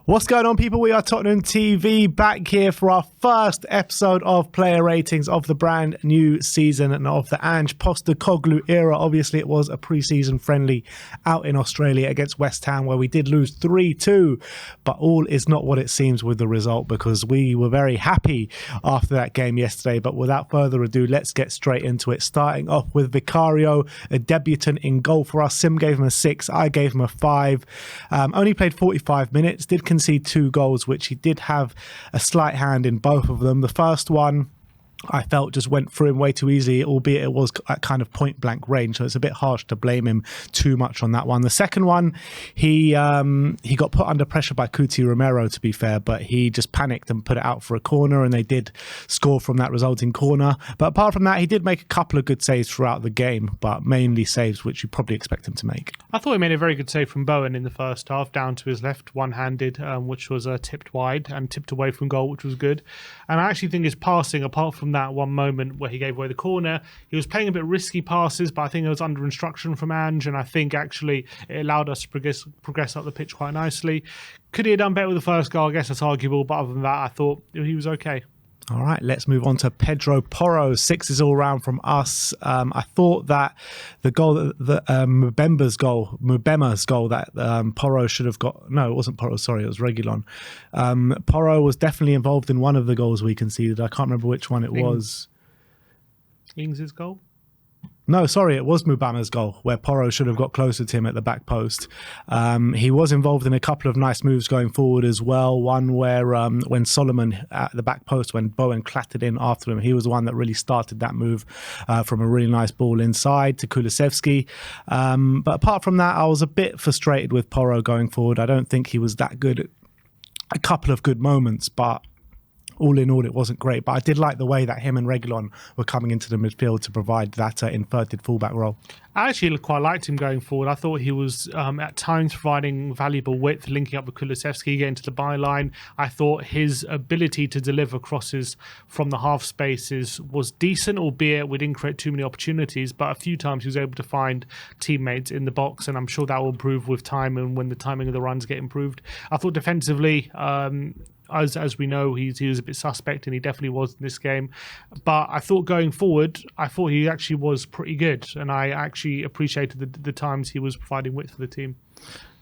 What's going on, people? We are Tottenham TV, back here for our first episode of player ratings of the brand new season and of the Ange Postecoglou era. Obviously, it was a pre-season friendly out in Australia against West Ham where we did lose 3-2, but all is not what it seems with the result, because we were very happy after that game yesterday. But without further ado, let's get straight into it. Starting off with Vicario, a debutant in goal for us. Sim gave him a 6, I gave him a 5. Only played 45 minutes, did concede 2 goals, which he did have a slight hand in both of them. The first one I felt just went through him way too easily, albeit it was at kind of point blank range, so it's a bit harsh to blame him too much on that one. The second one, he got put under pressure by Cuti Romero, to be fair, but he just panicked and put it out for a corner, and they did score from that resulting corner. But apart from that, he did make a couple of good saves throughout the game, but mainly saves which you probably expect him to make. I thought he made a very good save from Bowen in the first half, down to his left, one-handed, which was tipped wide and tipped away from goal, which was good. And I actually think his passing, apart from that one moment where he gave away the corner, he was playing a bit risky passes, but I think it was under instruction from Ange, and I think actually it allowed us to progress up the pitch quite nicely. Could he have done better with the first goal? I guess that's arguable, but other than that, I thought he was okay. All right, let's move on to Pedro Porro. 6 all round from us. I thought that the goal, Mbemba's goal that Porro should have got. No, it wasn't Porro. Sorry, it was Reguilon. Porro was definitely involved in one of the goals we conceded. I can't remember which one it was. Ings' goal? No, sorry, it was Mbemba's goal where Porro should have got closer to him at the back post. He was involved in a couple of nice moves going forward as well. One where when Solomon at the back post, when Bowen clattered in after him, he was the one that really started that move from a really nice ball inside to Kulusevski. But apart from that, I was a bit frustrated with Porro going forward. I don't think he was that good. A couple of good moments, but all in all, it wasn't great. But I did like the way that him and Reguilon were coming into the midfield to provide that inverted fullback role. I actually quite liked him going forward. I thought he was at times providing valuable width, linking up with Kulusevski, getting to the byline. I thought his ability to deliver crosses from the half spaces was decent, albeit we didn't create too many opportunities, but a few times he was able to find teammates in the box, and I'm sure that will improve with time and when the timing of the runs get improved. I thought defensively, as we know, he was a bit suspect, and he definitely was in this game. But I thought going forward, I thought he actually was pretty good, and I actually appreciated the times he was providing width for the team.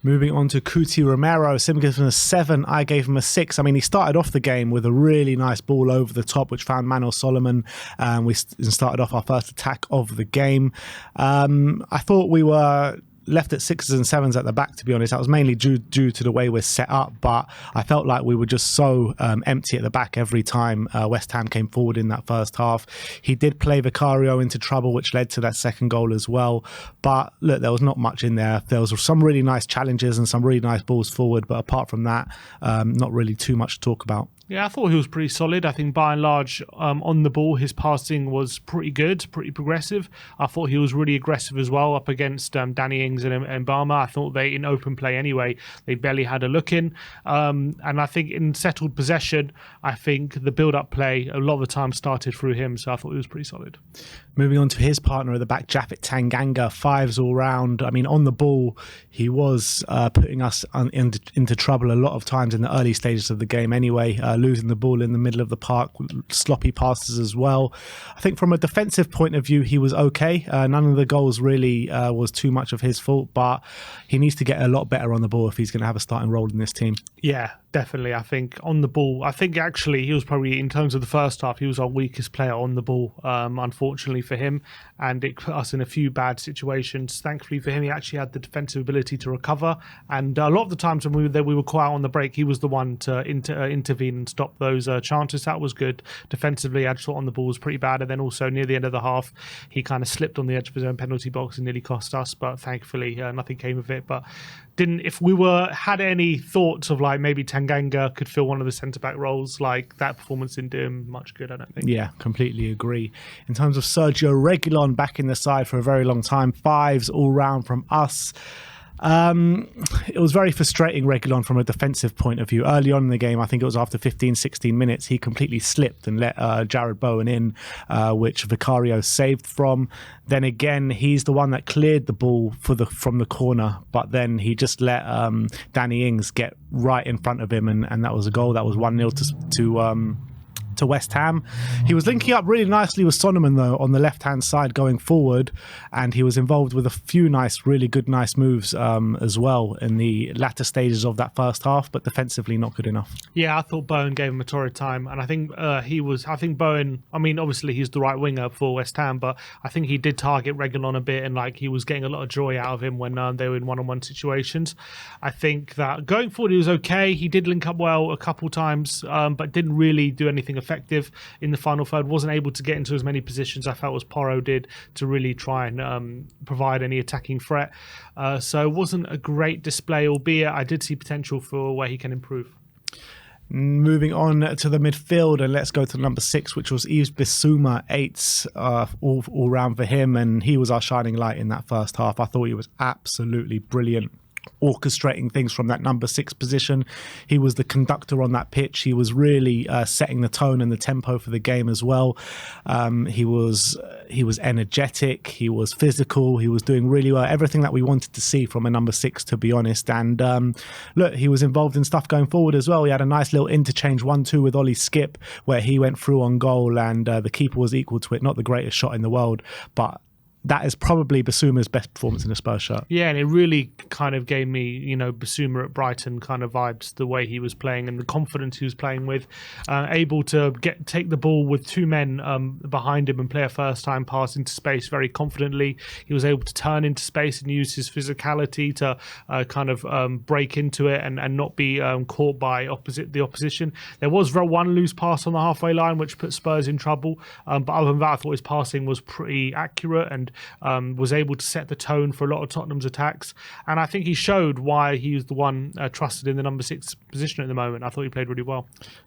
Moving on to Cuti Romero, Sim gave him a 7, I gave him a 6. I mean, he started off the game with a really nice ball over the top, which found Manuel Solomon, and we started off our first attack of the game. I thought we were left at 6s and 7s at the back, to be honest. That was mainly due to the way we're set up, but I felt like we were just so empty at the back every time West Ham came forward in that first half. He did play Vicario into trouble, which led to that second goal as well. But look, there was not much in there. There was some really nice challenges and some really nice balls forward, but apart from that, not really too much to talk about. Yeah, I thought he was pretty solid. I think by and large, on the ball, his passing was pretty good, pretty progressive. I thought he was really aggressive as well up against Danny Ings and Mbama. I thought they, in open play anyway, they barely had a look in. And I think in settled possession, I think the build-up play, a lot of the time started through him. So I thought he was pretty solid. Moving on to his partner at the back, Japhet Tanganga, 5s all round. I mean, on the ball, he was putting us into trouble a lot of times in the early stages of the game anyway, losing the ball in the middle of the park, sloppy passes as well. I think from a defensive point of view, he was okay. None of the goals really was too much of his fault, but he needs to get a lot better on the ball if he's going to have a starting role in this team. Yeah, definitely. I think on the ball, I think actually he was probably, in terms of the first half, he was our weakest player on the ball, unfortunately for him, and it put us in a few bad situations. Thankfully for him, he actually had the defensive ability to recover, and a lot of the times when we were caught out on the break, he was the one to intervene and stop those chances. That was good. Defensively, I just thought on the ball was pretty bad, and then also near the end of the half, he kind of slipped on the edge of his own penalty box and nearly cost us, but thankfully nothing came of it. But if we had any thoughts of like maybe Tanganga could fill one of the centre-back roles, like that performance didn't do him much good, I don't think. Yeah, completely agree. In terms of Sergio Reguilon, back in the side for a very long time, 5s all round from us. It was very frustrating, Reguilon, from a defensive point of view. Early on in the game, I think it was after 15, 16 minutes, he completely slipped and let Jared Bowen in, which Vicario saved from. Then again, he's the one that cleared the ball from the corner, but then he just let Danny Ings get right in front of him, and that was a goal. That was 1-0 to West Ham. He was linking up really nicely with Sonneman though on the left-hand side going forward, and he was involved with a few really good moves as well in the latter stages of that first half, but defensively not good enough. Yeah, I thought Bowen gave him a torrid time, and I think Bowen, I mean, obviously he's the right winger for West Ham, but I think he did target Reguilon a bit, and like he was getting a lot of joy out of him when they were in one-on-one situations. I think that going forward he was okay. He did link up well a couple times, but didn't really do anything effective in the final third. Wasn't able to get into as many positions I felt as Porro did to really try and provide any attacking threat. So it wasn't a great display, albeit I did see potential for where he can improve. Moving on to the midfield, and let's go to number 6, which was Yves Bissouma. 8s all round for him, and he was our shining light in that first half. I thought he was absolutely brilliant, orchestrating things from that number 6 position. He was the conductor on that pitch. He was really setting the tone and the tempo for the game as well. He was energetic. He was physical. He was doing really well. Everything that we wanted to see from a number 6, to be honest. And look, he was involved in stuff going forward as well. We had a nice little interchange 1-2 with Ollie Skip, where he went through on goal, and the keeper was equal to it. Not the greatest shot in the world, but that is probably Bissouma's best performance in a Spurs shirt. Yeah, and it really kind of gave me, Bissouma at Brighton kind of vibes, the way he was playing and the confidence he was playing with, able to take the ball with 2 men behind him and play a first-time pass into space very confidently. He was able to turn into space and use his physicality to kind of break into it and not be caught by the opposition. There was one loose pass on the halfway line, which put Spurs in trouble. But other than that, I thought his passing was pretty accurate and was able to set the tone for a lot of Tottenham's attacks. And I think he showed why he was the one trusted in the number 6 position at the moment. I thought he played really well.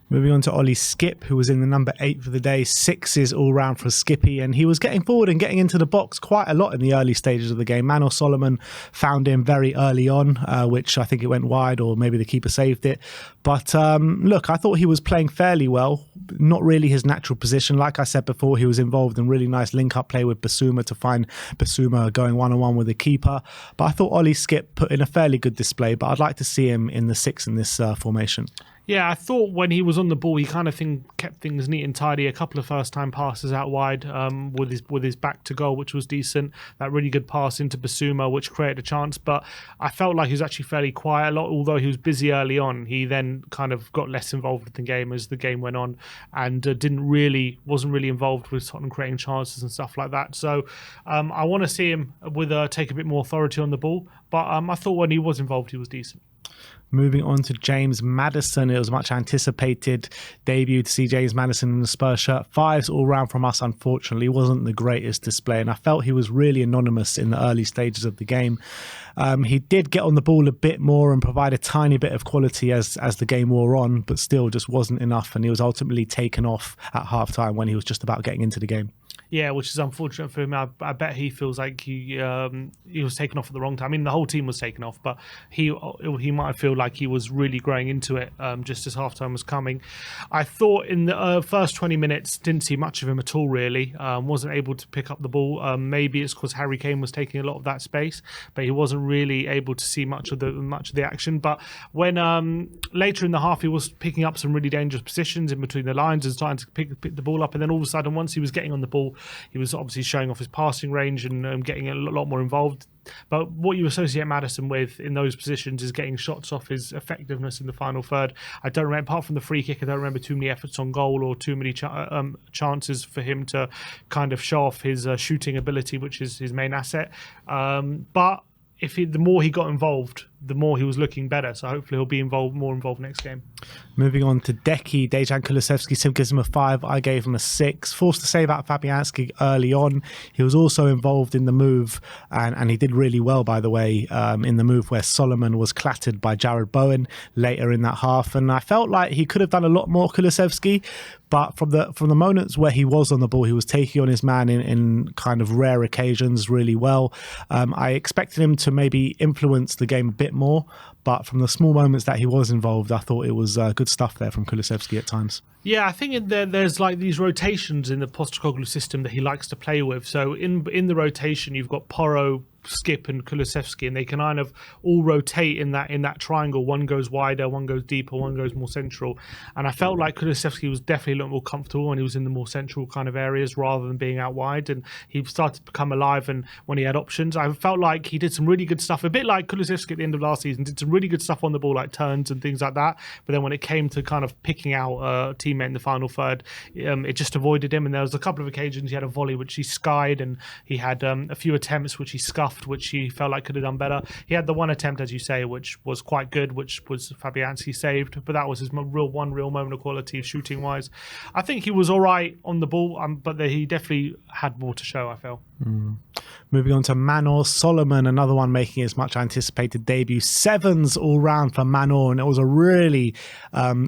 Moving on to Ollie Skip, who was in the number 8 for the day. 6s all round for Skippy, and he was getting forward and getting into the box quite a lot in the early stages of the game. Manor Solomon found him very early on, which I think it went wide, or maybe the keeper saved it. But look, I thought he was playing fairly well. Not really his natural position. Like I said before, he was involved in really nice link-up play with Bissouma to find Bissouma going one-on-one with the keeper. But I thought Ollie Skip put in a fairly good display, but I'd like to see him in the 6 in this formation. Yeah, I thought when he was on the ball, he kind of kept things neat and tidy. A couple of first-time passes out wide with his back to goal, which was decent. That really good pass into Bissouma, which created a chance. But I felt like he was actually fairly quiet a lot. Although he was busy early on, he then kind of got less involved in the game as the game went on, and wasn't really involved with Tottenham creating chances and stuff like that. So I want to see him take a bit more authority on the ball. But I thought when he was involved, he was decent. Moving on to James Maddison, it was much anticipated debut to see James Maddison in the Spurs shirt. 5s all round from us, unfortunately. Wasn't the greatest display, and I felt he was really anonymous in the early stages of the game. He did get on the ball a bit more and provide a tiny bit of quality as the game wore on, but still just wasn't enough, and he was ultimately taken off at half-time when he was just about getting into the game. Yeah, which is unfortunate for him. I bet he feels like he was taken off at the wrong time. I mean, the whole team was taken off, but he might feel like he was really growing into it just as halftime was coming. I thought in the first 20 minutes, didn't see much of him at all, really. Wasn't able to pick up the ball. Maybe it's because Harry Kane was taking a lot of that space, but he wasn't really able to see much of the action. But when later in the half, he was picking up some really dangerous positions in between the lines and starting to pick the ball up. And then all of a sudden, once he was getting on the ball, he was obviously showing off his passing range and getting a lot more involved. But what you associate Maddison with in those positions is getting shots off his effectiveness in the final third. I don't remember, apart from the free kick, I don't remember too many efforts on goal or too many chances for him to kind of show off his shooting ability, which is his main asset. But the more he got involved, the more he was looking better. So hopefully he'll be more involved next game. Moving on to Deki, Dejan Kulusevski, Sim gives him a 5. I gave him a 6. Forced to save out Fabianski early on. He was also involved in the move, and he did really well, by the way, in the move where Solomon was clattered by Jared Bowen later in that half. And I felt like he could have done a lot more, Kulusevski, but from the moments where he was on the ball, he was taking on his man in kind of rare occasions really well. I expected him to maybe influence the game a bit more, but from the small moments that he was involved, I thought it was good stuff there from Kulusevski at times. Yeah, I think there's like these rotations in the Postecoglou system that he likes to play with. So in the rotation, you've got Porro, Skip and Kulusevski, and they can kind of all rotate in that triangle. One goes wider, one goes deeper, one goes more central. And I felt like Kulusevski was definitely a lot more comfortable when he was in the more central kind of areas rather than being out wide. And he started to become alive, and when he had options, I felt like he did some really good stuff. A bit like Kulusevski at the end of last season, did some really good stuff on the ball, like turns and things like that. But then when it came to kind of picking out a teammate in the final third, it just avoided him. And there was a couple of occasions he had a volley which he skied, and he had a few attempts which he scuffed, which he felt like could have done better. He had the one attempt, as you say, which was quite good, which was Fabianski saved, but that was his real moment of quality shooting wise. I think he was all right on the ball, but he definitely had more to show, I felt. Moving on to Manor Solomon, another one making his much anticipated debut. 7s all round for Manor, and it was a really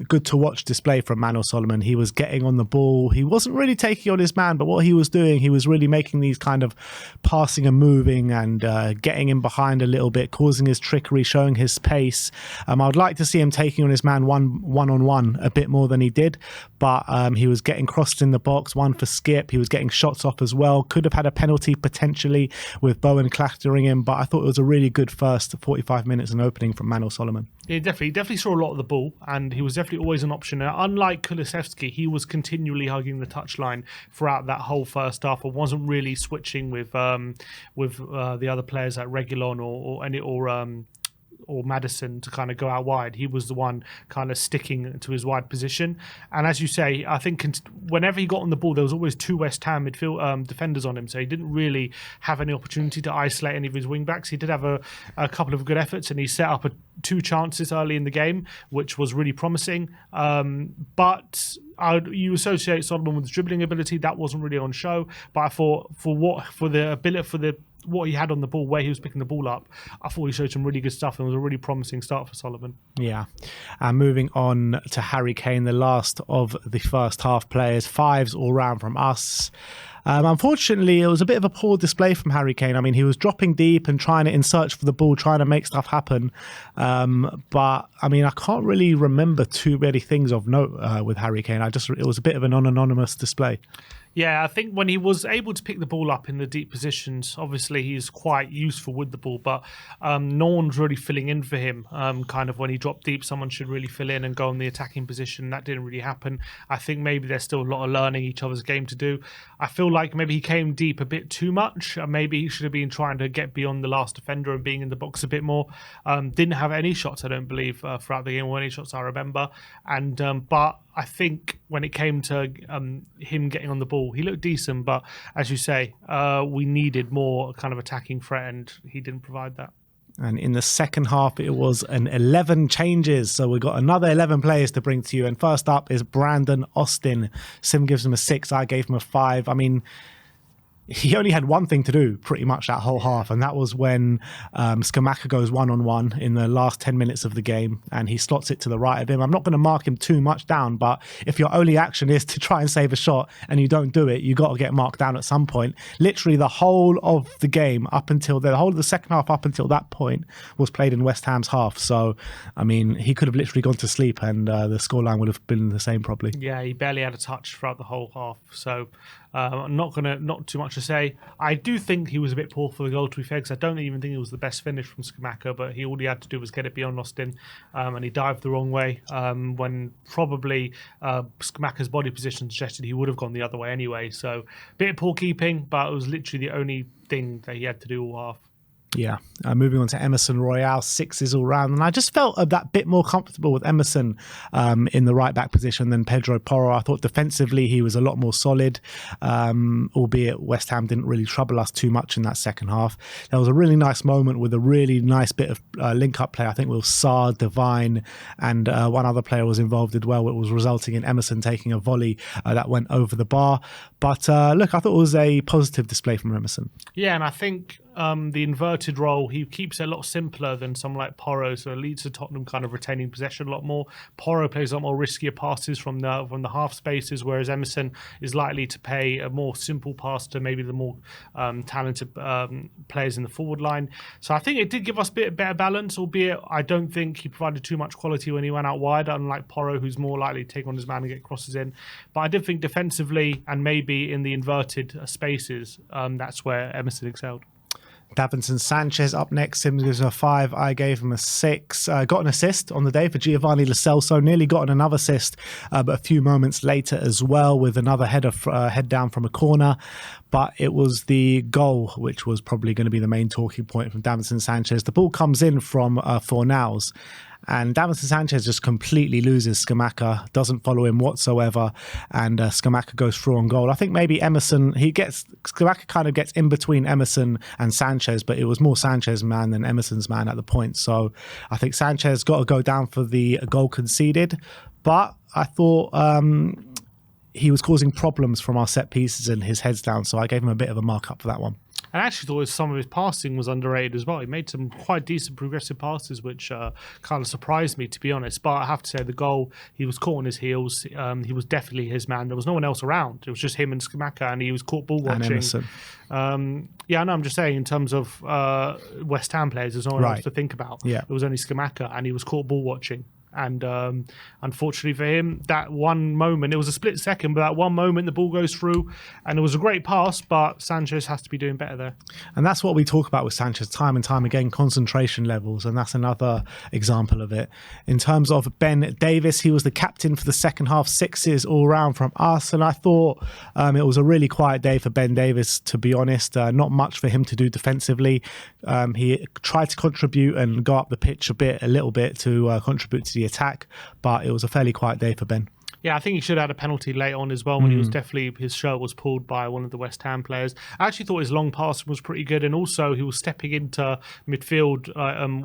good to watch display from Manor Solomon. He was getting on the ball. He wasn't really taking on his man, but what he was doing, he was really making these kind of passing and moving and getting in behind a little bit, causing his trickery, showing his pace. I would like to see him taking on his man one-on-one a bit more than he did, but he was getting crossed in the box, one for Skip. He was getting shots off as well. Could have had a penalty potentially with Bowen clattering him, but I thought it was a really good first 45 minutes and opening from Manor Solomon. He definitely saw a lot of the ball, and he was definitely always an option. Unlike Kulusevski, he was continually hugging the touchline throughout that whole first half, and wasn't really switching with the other players like Reguilon or Maddison to kind of go out wide. He was the one kind of sticking to his wide position. And as you say, I think whenever he got on the ball, there was always 2 West Ham midfield defenders on him, so he didn't really have any opportunity to isolate any of his wing backs. He did have a couple of good efforts, and he set up 2 chances early in the game, which was really promising. But you associate Solomon with dribbling ability. That wasn't really on show, but I thought what he had on the ball, where he was picking the ball up, I thought he showed some really good stuff, and it was a really promising start for Solomon. Yeah. Moving on to Harry Kane, the last of the first half players. 5s all round from us. Unfortunately, it was a bit of a poor display from Harry Kane. I mean, he was dropping deep and trying to in search for the ball, trying to make stuff happen. But I mean, I can't really remember too many things of note with Harry Kane. It was a bit of an anonymous display. Yeah, I think when he was able to pick the ball up in the deep positions, obviously he's quite useful with the ball, but no one's really filling in for him. Kind of when he dropped deep, someone should really fill in and go in the attacking position. That didn't really happen. I think maybe there's still a lot of learning each other's game to do. I feel like maybe he came deep a bit too much. Maybe he should have been trying to get beyond the last defender and being in the box a bit more. Didn't have any shots, I don't believe, throughout the game, or any shots I remember. But I think when it came to him getting on the ball, he looked decent, but as you say, we needed more kind of attacking threat, and he didn't provide that. And in the second half, it was an 11 changes. So we've got another 11 players to bring to you. And first up is Brandon Austin. Sim gives him a 6. I gave him a 5. I mean, he only had one thing to do pretty much that whole half, and that was when Scamacca goes one-on-one in the last 10 minutes of the game, and he slots it to the right of him. I'm not going to mark him too much down, but if your only action is to try and save a shot and you don't do it, you got to get marked down at some point. Literally the whole of the game the whole of the second half up until that point was played in West Ham's half. So, I mean, he could have literally gone to sleep and the scoreline would have been the same probably. Yeah, he barely had a touch throughout the whole half. So not too much to say. I do think he was a bit poor for the goal, to be fair, because I don't even think it was the best finish from Scamacca, but all he had to do was get it beyond Austin, and he dived the wrong way when probably Scamacca's body position suggested he would have gone the other way anyway. So bit of poor keeping, but it was literally the only thing that he had to do all half. Yeah, moving on to Emerson Royale, 6s all round. And I just felt that bit more comfortable with Emerson in the right back position than Pedro Porro. I thought defensively he was a lot more solid, albeit West Ham didn't really trouble us too much in that second half. There was a really nice moment with a really nice bit of link-up play. I think with Sarr, Devine, and one other player was involved as well. It was resulting in Emerson taking a volley that went over the bar. But look, I thought it was a positive display from Emerson. Yeah, and I think the inverted role, he keeps it a lot simpler than someone like Porro, so it leads to Tottenham kind of retaining possession a lot more. Porro plays a lot more riskier passes from the half spaces, whereas Emerson is likely to play a more simple pass to maybe the more talented players in the forward line. So I think it did give us a bit better balance, albeit I don't think he provided too much quality when he went out wide, unlike Porro, who's more likely to take on his man and get crosses in. But I did think defensively and maybe in the inverted spaces, that's where Emerson excelled. Davinson Sanchez up next. Him gives him a 5. I gave him a 6. Got an assist on the day for Giovanni Lo Celso. Nearly got another assist, but a few moments later as well with another head down from a corner. But it was the goal which was probably going to be the main talking point from Davinson Sanchez. The ball comes in from Fornals. And Davinson Sanchez just completely loses Scamacca, doesn't follow him whatsoever, and Scamacca goes through on goal. I think maybe Scamacca kind of gets in between Emerson and Sanchez, but it was more Sanchez's man than Emerson's man at the point. So I think Sanchez got to go down for the goal conceded, but I thought he was causing problems from our set pieces and his heads down, so I gave him a bit of a mark up for that one. I actually thought some of his passing was underrated as well. He made some quite decent progressive passes, which kind of surprised me, to be honest. But I have to say, the goal, he was caught on his heels. He was definitely his man. There was no one else around. It was just him and Scamacca, and he was caught ball watching. And Emerson. Yeah, no, I'm just saying, in terms of West Ham players, there's no one else to think about. Yeah. It was only Scamacca, and he was caught ball watching. And unfortunately for him, that one moment, it was a split second, but that one moment the ball goes through and it was a great pass, but Sanchez has to be doing better there. And that's what we talk about with Sanchez time and time again, concentration levels, and that's another example of it. In terms of Ben Davies, he was the captain for the second half, 6s all round from us, and I thought it was a really quiet day for Ben Davies, to be honest. Not much for him to do defensively. He tried to contribute and go up the pitch a little bit to contribute to the attack, but it was a fairly quiet day for Ben. Yeah, I think he should have had a penalty late on as well when he was his shirt was pulled by one of the West Ham players. I actually thought his long pass was pretty good, and also he was stepping into midfield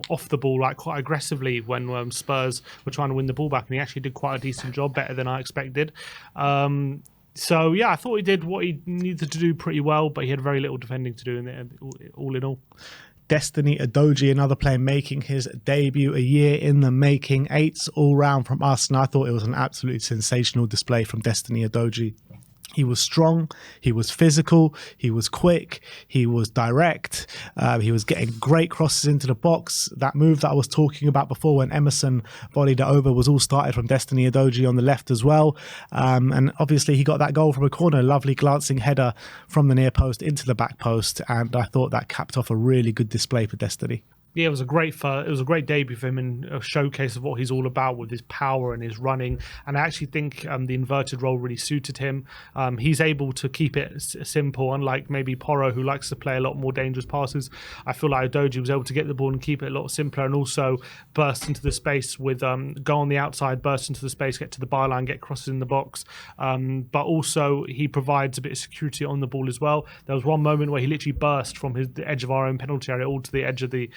off the ball quite aggressively when Spurs were trying to win the ball back, and he actually did quite a decent job, better than I expected. So yeah, I thought he did what he needed to do pretty well, but he had very little defending to do in there, all in all. Destiny Udogie, another player making his debut, a year in the making, 8s all round from us, and I thought it was an absolutely sensational display from Destiny Udogie. He was strong, he was physical, he was quick, he was direct, he was getting great crosses into the box. That move that I was talking about before when Emerson volleyed it over was all started from Destiny Udogie on the left as well. And obviously he got that goal from a corner, lovely glancing header from the near post into the back post, and I thought that capped off a really good display for Destiny. Yeah, it was a great debut for him and a showcase of what he's all about with his power and his running. And I actually think the inverted role really suited him. He's able to keep it simple, unlike maybe Porro, who likes to play a lot more dangerous passes. I feel like Udogie was able to get the ball and keep it a lot simpler, and also burst into the space with go on the outside, burst into the space, get to the byline, get crosses in the box. But also he provides a bit of security on the ball as well. There was one moment where he literally burst from the edge of our own penalty area all to the edge of the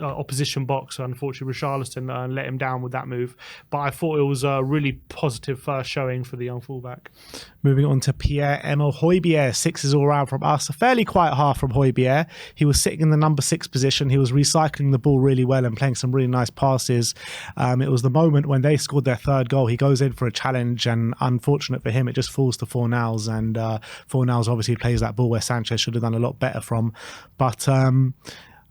opposition box. Unfortunately, Richarlison let him down with that move, but I thought it was a really positive first showing for the young fullback. Moving on to Pierre-Emile Højbjerg, 6s all round from us. A fairly quiet half from Højbjerg. He was sitting in the number 6 position. He was recycling the ball really well and playing some really nice passes. It was the moment when they scored their third goal. He goes in for a challenge, and unfortunate for him, it just falls to Fornals, and Fornals obviously plays that ball where Sanchez should have done a lot better from. But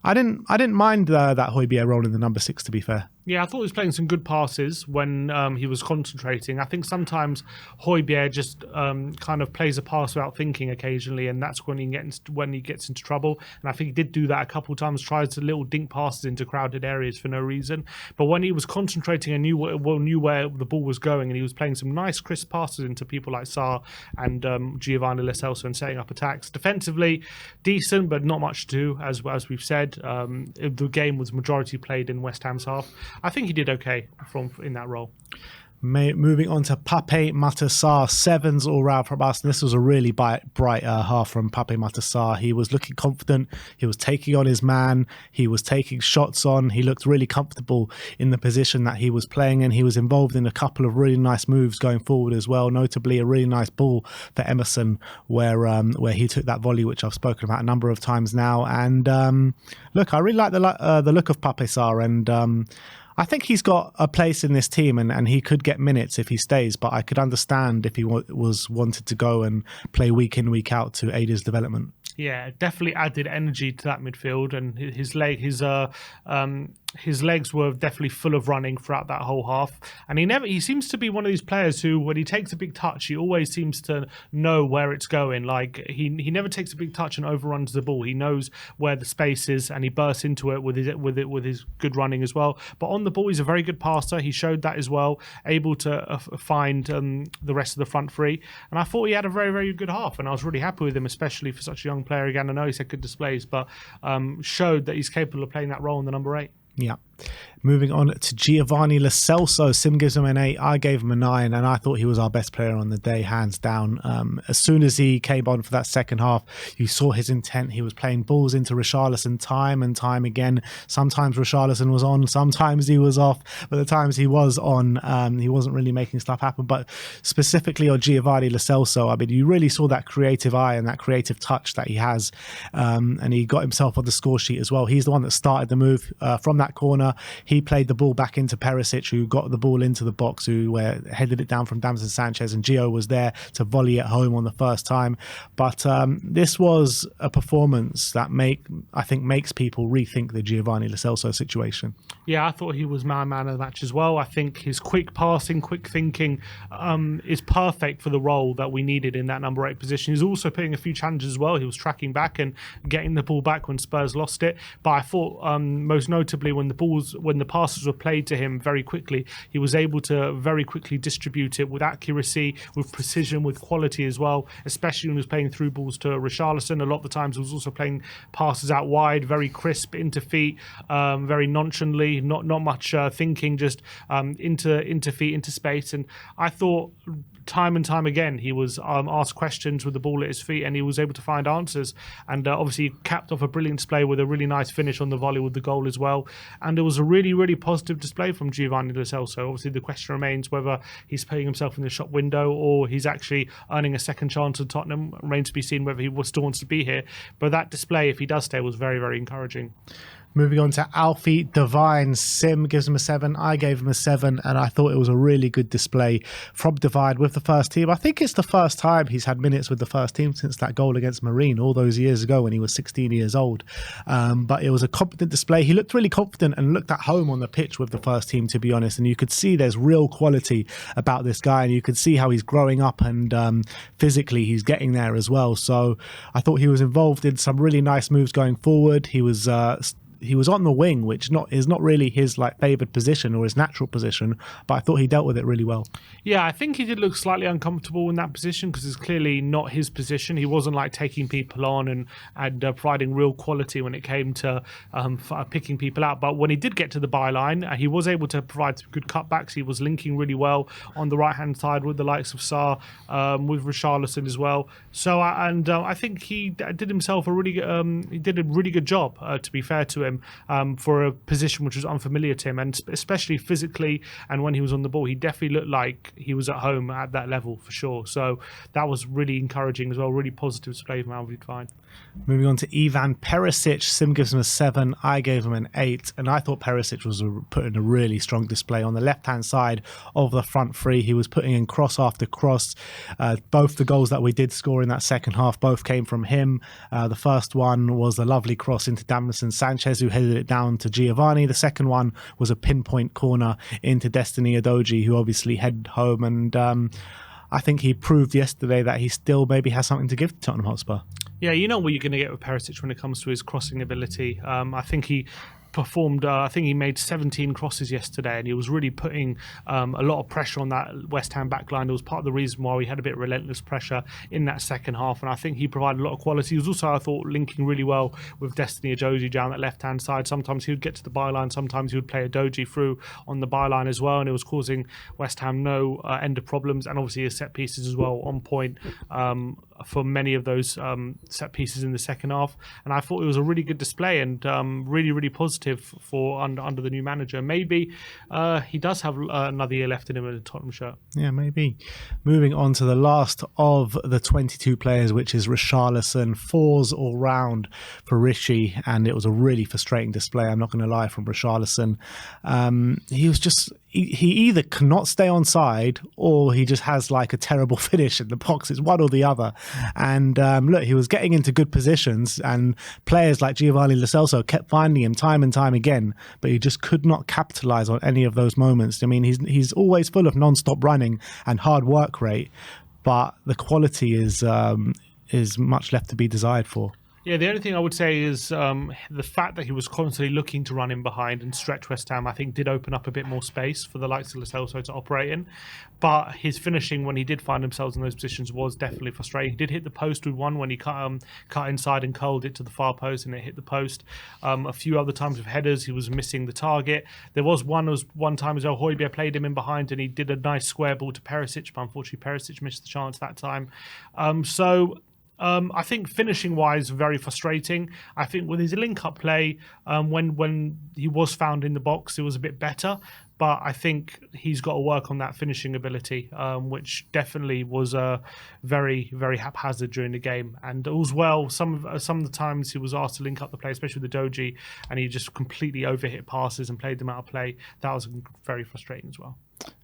I didn't mind that Højbjerg role in the number 6, to be fair. Yeah, I thought he was playing some good passes when he was concentrating. I think sometimes Højbjerg just kind of plays a pass without thinking occasionally, and that's when he gets into trouble. And I think he did do that a couple of times, tries to little dink passes into crowded areas for no reason. But when he was concentrating and knew where the ball was going, and he was playing some nice crisp passes into people like Sarr and Giovanni Lo Celso and setting up attacks. Defensively, decent, but not much to do, as we've said. The game was majority played in West Ham's half. I think he did okay in that role. Moving on to Pape Matar Sarr, 7s all round from us. And this was a really bright half from Pape Matar Sarr. He was looking confident. He was taking on his man. He was taking shots on. He looked really comfortable in the position that he was playing in. He was involved in a couple of really nice moves going forward as well, notably a really nice ball for Emerson where he took that volley, which I've spoken about a number of times now. And look, I really like the look of Pape Sarr, and I think he's got a place in this team, and he could get minutes if he stays, but I could understand if he was wanted to go and play week in, week out to aid his development. Yeah, definitely added energy to that midfield, and his legs were definitely full of running throughout that whole half. And he seems to be one of these players who, when he takes a big touch, he always seems to know where it's going. Like he never takes a big touch and overruns the ball. He knows where the space is, and he bursts into it with his good running as well. But on the ball, he's a very good passer. He showed that as well, able to find the rest of the front three. And I thought he had a very, very good half, and I was really happy with him, especially for such a young player. Again, I know he's had good displays, but showed that he's capable of playing that role in the number 8. Yeah. Moving on to Giovanni Lo Celso. Sim gives him an 8. I gave him a 9, and I thought he was our best player on the day, hands down. As soon as he came on for that second half, you saw his intent. He was playing balls into Richarlison time and time again. Sometimes Richarlison was on, sometimes he was off, but the times he was on, he wasn't really making stuff happen. But specifically on Giovanni Lo Celso, I mean, you really saw that creative eye and that creative touch that he has, and he got himself on the score sheet as well. He's the one that started the move from that corner. He played the ball back into Perisic, who got the ball into the box, who headed it down from Damson Sanchez, and Gio was there to volley it home on the first time. But this was a performance that I think makes people rethink the Giovanni Lo Celso situation. Yeah, I thought he was man of the match as well. I think his quick passing, quick thinking is perfect for the role that we needed in that number 8 position. He's also putting a few challenges as well. He was tracking back and getting the ball back when Spurs lost it. But I thought most notably when the passes were played to him very quickly, he was able to very quickly distribute it with accuracy, with precision, with quality as well, especially when he was playing through balls to Richarlison. A lot of the times he was also playing passes out wide, very crisp, into feet, very nonchalantly, not much thinking, just into feet, into space. And I thought time and time again he was asked questions with the ball at his feet, and he was able to find answers, and obviously he capped off a brilliant display with a really nice finish on the volley with the goal as well. And it was a really, really positive display from Giovanni Lo Celso. Obviously the question remains whether he's putting himself in the shop window or he's actually earning a second chance at Tottenham. Remains to be seen whether he still wants to be here, but that display, if he does stay, was very, very encouraging. Moving on to Alfie Devine. Sim gives him a 7. I gave him a 7, and I thought it was a really good display from Devine with the first team. I think it's the first time he's had minutes with the first team since that goal against Marine all those years ago when he was 16 years old. But it was a competent display. He looked really confident and looked at home on the pitch with the first team, to be honest. And you could see there's real quality about this guy, and you could see how he's growing up, and physically he's getting there as well. So I thought he was involved in some really nice moves going forward. He was on the wing, which is not really his favoured position or his natural position, but I thought he dealt with it really well. Yeah, I think he did look slightly uncomfortable in that position because it's clearly not his position. He wasn't taking people on and providing real quality when it came to picking people out. But when he did get to the byline, he was able to provide some good cutbacks. He was linking really well on the right-hand side with the likes of Sarr, with Richarlison as well. So, I think he did himself a really good job, to be fair to him. For a position which was unfamiliar to him, and especially physically, and when he was on the ball, he definitely looked like he was at home at that level for sure. So that was really encouraging as well, really positive display from Alfie Devine. Moving on to Ivan Perisic, Sim gives him a 7, I gave him an 8, and I thought Perisic was putting a really strong display on the left-hand side of the front three. He was putting in cross after cross. Both the goals that we did score in that second half both came from him. The first one was a lovely cross into Davinson Sanchez, who headed it down to Giovanni. The second one was a pinpoint corner into Destiny Udogie, who obviously headed home, and I think he proved yesterday that he still maybe has something to give to Tottenham Hotspur. Yeah, you know what you're going to get with Perisic when it comes to his crossing ability. I think he performed, I think he made 17 crosses yesterday, and he was really putting a lot of pressure on that West Ham backline. It was part of the reason why we had a bit of relentless pressure in that second half, and I think he provided a lot of quality. He was also, I thought, linking really well with Destiny Udogie down that left-hand side. Sometimes he would get to the byline, sometimes he would play Udogie through on the byline as well, and it was causing West Ham no end of problems, and obviously his set pieces as well on point for many of those set pieces in the second half. And I thought it was a really good display, and really, really positive for under the new manager. Maybe he does have another year left in him in a Tottenham shirt. Yeah, maybe. Moving on to the last of the 22 players, which is Richarlison. 4s all round for Richie, and it was a really frustrating display, I'm not going to lie, from Richarlison. He was just... He either cannot stay on side, or he just has like a terrible finish in the box. It's one or the other. And look, he was getting into good positions, and players like Giovanni Lo Celso kept finding him time and time again, but he just could not capitalize on any of those moments. I mean, he's always full of non-stop running and hard work rate, but the quality is much left to be desired for. Yeah, the only thing I would say is the fact that he was constantly looking to run in behind and stretch West Ham, I think, did open up a bit more space for the likes of Lo Celso to operate in. But his finishing, when he did find himself in those positions, was definitely frustrating. He did hit the post with one when he cut inside and curled it to the far post, and it hit the post. A few other times with headers, he was missing the target. There was one time as well, Højbjerg played him in behind, and he did a nice square ball to Perisic, but unfortunately Perisic missed the chance that time. I think finishing-wise, very frustrating. I think with his link-up play, when he was found in the box, it was a bit better. But I think he's got to work on that finishing ability, which definitely was very, very haphazard during the game. And as well, some of the times he was asked to link up the play, especially with the Udogie, and he just completely overhit passes and played them out of play. That was very frustrating as well.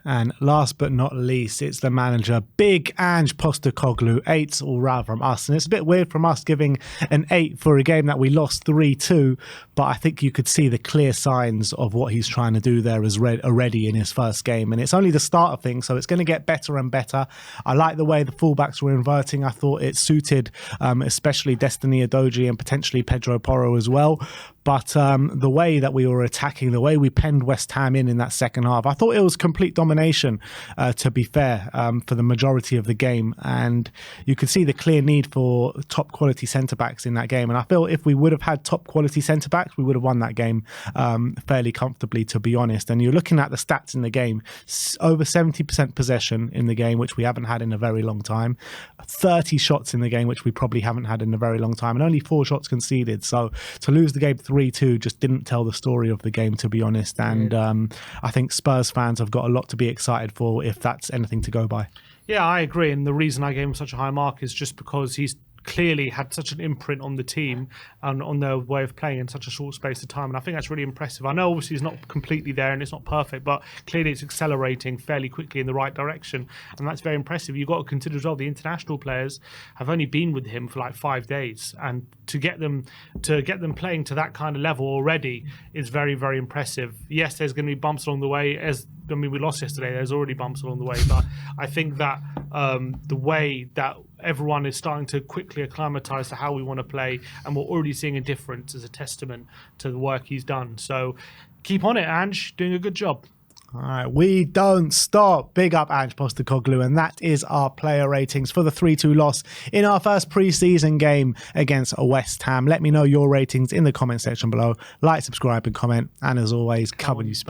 And last but not least, it's the manager, Big Ange Postecoglou. 8s all round from us. And it's a bit weird from us giving an 8 for a game that we lost 3-2. But I think you could see the clear signs of what he's trying to do there already in his first game. And it's only the start of things, so it's going to get better and better. I like the way the fullbacks were inverting. I thought it suited especially Destiny Udogie and potentially Pedro Porro as well. But the way that we were attacking, the way we penned West Ham in that second half, I thought it was complete domination, to be fair, for the majority of the game. And you could see the clear need for top quality centre-backs in that game. And I feel if we would have had top quality centre-backs, we would have won that game fairly comfortably, to be honest. And you're looking at the stats in the game, over 70% possession in the game, which we haven't had in a very long time. 30 shots in the game, which we probably haven't had in a very long time. And only 4 shots conceded. So to lose the game 3-2 just didn't tell the story of the game, to be honest. And I think Spurs fans have got a lot to be excited for, if that's anything to go by. Yeah, I agree. And the reason I gave him such a high mark is just because he's clearly had such an imprint on the team and on their way of playing in such a short space of time. And I think that's really impressive. I know obviously he's not completely there and it's not perfect, but clearly it's accelerating fairly quickly in the right direction. And that's very impressive. You've got to consider as well, the international players have only been with him for like 5 days. And to get them playing to that kind of level already is very, very impressive. Yes, there's going to be bumps along the way. We lost yesterday. There's already bumps along the way. But I think that the way that everyone is starting to quickly acclimatise to how we want to play, and we're already seeing a difference, as a testament to the work he's done. So keep on it, Ange, doing a good job. All right, we don't stop. Big up Ange Postecoglou, and that is our player ratings for the 3-2 loss in our first pre-season game against West Ham. Let me know your ratings in the comment section below. Like, subscribe and comment, and as always, come on you Spurs.